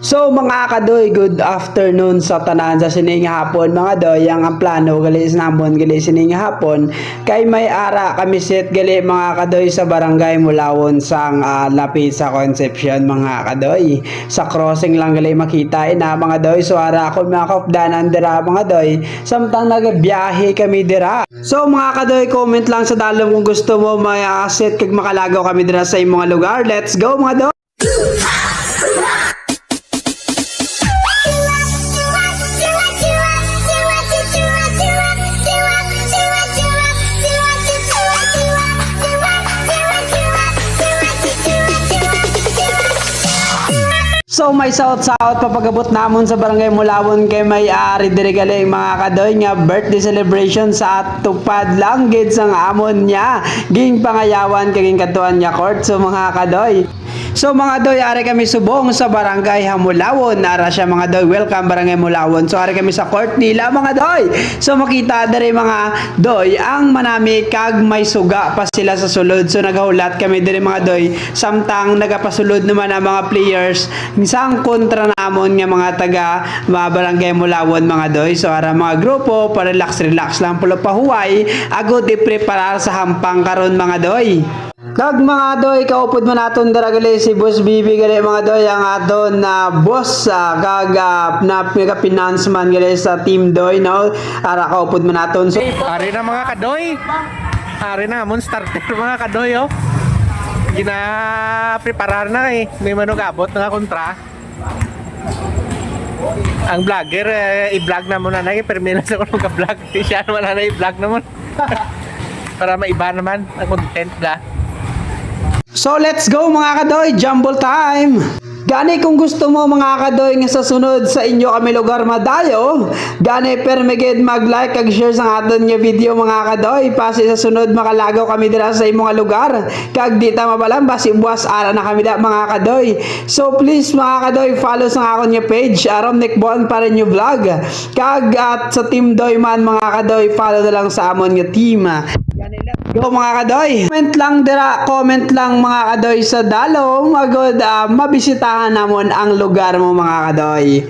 So mga kadoy, good afternoon sa tanan sa sining hapon mga doy. Ang plano gali namon gali sining hapon kay may ara kami set gali mga kadoy sa barangay Mulawon sang lapit sa Concepcion mga kadoy. Sa crossing lang gali makita ina mga doy. So ara ako mga kaupdanan dira mga doy. Samtang nagbiyahe kami dira. So mga kadoy, comment lang sa dalom kung gusto mo may set kag makalagaw kami dira sa imong lugar. Let's go mga doy. So may saot-saot papagabot namon sa barangay Mulawon kay may ari diri gali mga kadoy nga birthday celebration sa tupad lang gid sang amon niya ging pangayawan kaging katuan niya court. So mga kadoy, so mga doy, ari kami subong sa barangay Mulawon. Ara siya mga doy, welcome barangay Mulawon. So ari kami sa court nila mga doy. So makita diri mga doy ang manami kag may suga pa sila sa sulod. So naghulat kami diri mga doy samtang nagapasulod naman ang mga players isang kontra namon nga mga taga barangay Mulawon mga doy. So ara mga grupo para relax lang pulo pahuway agud i-preparar sa hampang karon mga doy. Kag mga doy, kaupod man naton dara gali si Boss Bibi gali mga doy ang aton na boss kag na pinaka-finance man gali sa team doy no. Ara kaupod man naton. So ari na mga kadoy. Ari na mon starter mga kadoy oh. Gina-preparar na eh. May manugabot nga kontra. Ang vlogger i-vlog na muna na permina sa kung ka-vlog. Siya naman na i-vlog naman. Para maiba naman ang content na. So let's go mga kadoy, jumble time! Gani kung gusto mo mga kadoy nga sa sunod sa inyo kami lugar madayo, gani permigid mag-like kag share sa aton nga video mga kadoy, pasi sa sunod makalagaw kami dira sa imong lugar. Kag di ta mabalang basi buwas ara na kami da mga kadoy. So please mga kadoy, follow sa akon nga page aram Nickbon para new vlog. Kag at sa team doy man mga kadoy, follow na lang sa amon nga team. Go mga kadoy. Comment lang mga kadoy sa dalong agad mabisitahan namon ang lugar mo mga kadoy.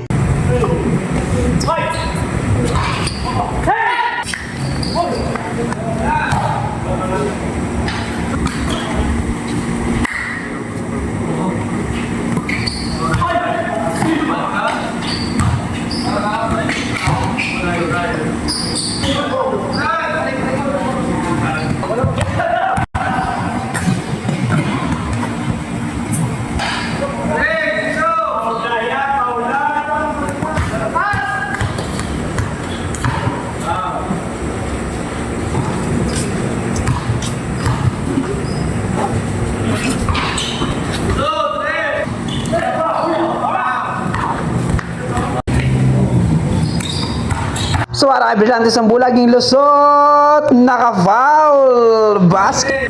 So ara bisante sang bulaging lusot naka-foul basket.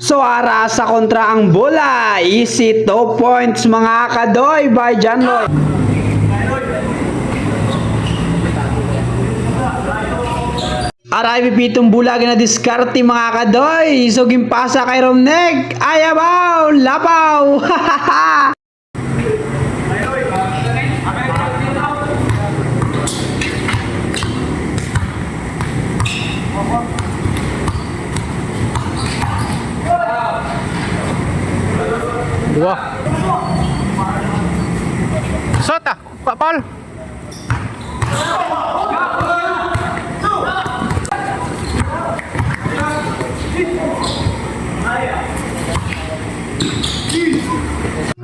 So ara sa kontra ang bola, easy 2 points mga kadoy by John Lloyd. Ara ipipitong bola na diskarte mga kadoy. So gimpasa kay Romnek, ayabaw, labaw. Wah. Sota, Pak Paul.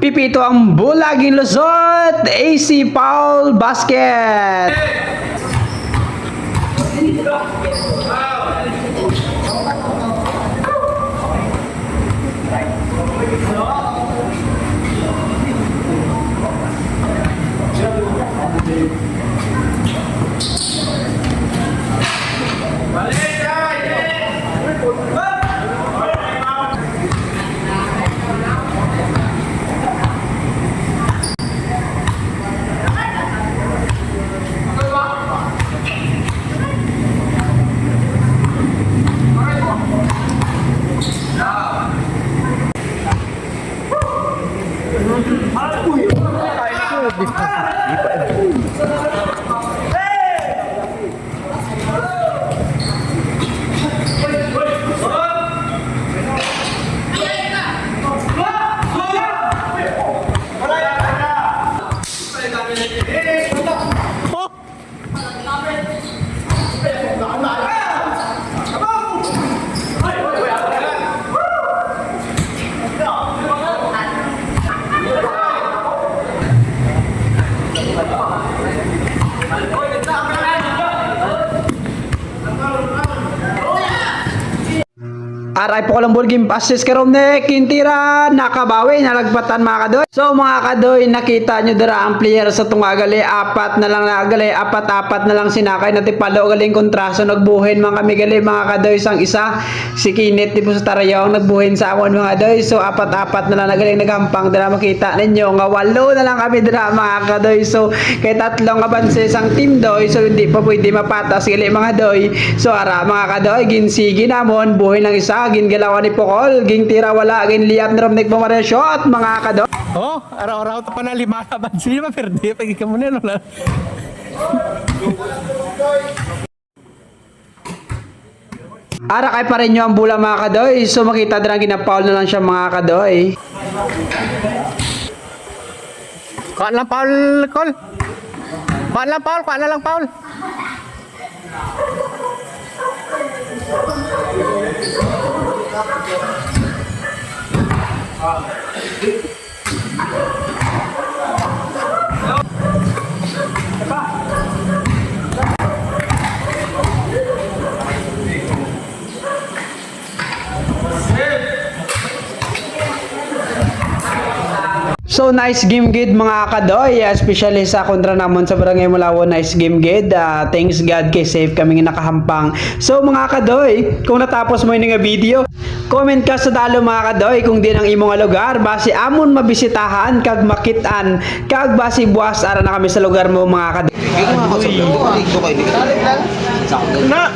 Pipito ang bulaging lusot, AC Paul Basket. Aray po ko lang bulging assist karon ne Kintira nakabawi nalagpatan mga kadoy. So mga kadoy nakita nyo dira ang player sa tungagali apat na lang nagali apat na lang sinakay na tipalo galing kontraso nagbuhin mga kami gali mga kadoy sang isa si Kinit tipo sa Tarayaw nagbuhin sa amon mga kadoy. So apat na lang nagaling nagampang dira makita ninyo nga walo na lang kami dira mga kadoy. So kay tatlong abanse sang team doy so hindi pa pwede mapatas gali mga doy. So ara mga kadoy ginsigi namon buhin lang isa gingalawan ni Pokol ging tira wala gin liap na ramnik mga shot mga kadoy. Oh, araw-araw to pa na 5 abansi pa perde pagi ka muna no. Ara kay pa rin nyo ang bula mga kadoy. So makita din ang ginapaul na lang siya mga kadoy. Kuha lang Paul, Col. Kuha lang Paul, kuha na lang Paul. So nice game gid mga kadoy, especially sa kontra namon sa Barangay Mulawon, nice game gid. Thanks God kay safe kami nga nakahampang. So mga kadoy, kung natapos mo ini nga video, comment ka sa dalo mga kadoy kung di nang imo nga lugar base amon mabisitahan kag makitaan kag base buwas ara na kami sa lugar mo mga kadoy. Na.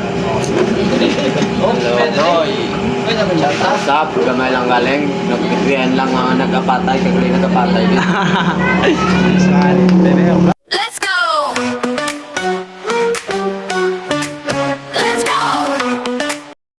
Sap, gamay lang galing. Nagpitrihan lang mga nagapatay. Kaguli nagapatay. Saan? Bebe,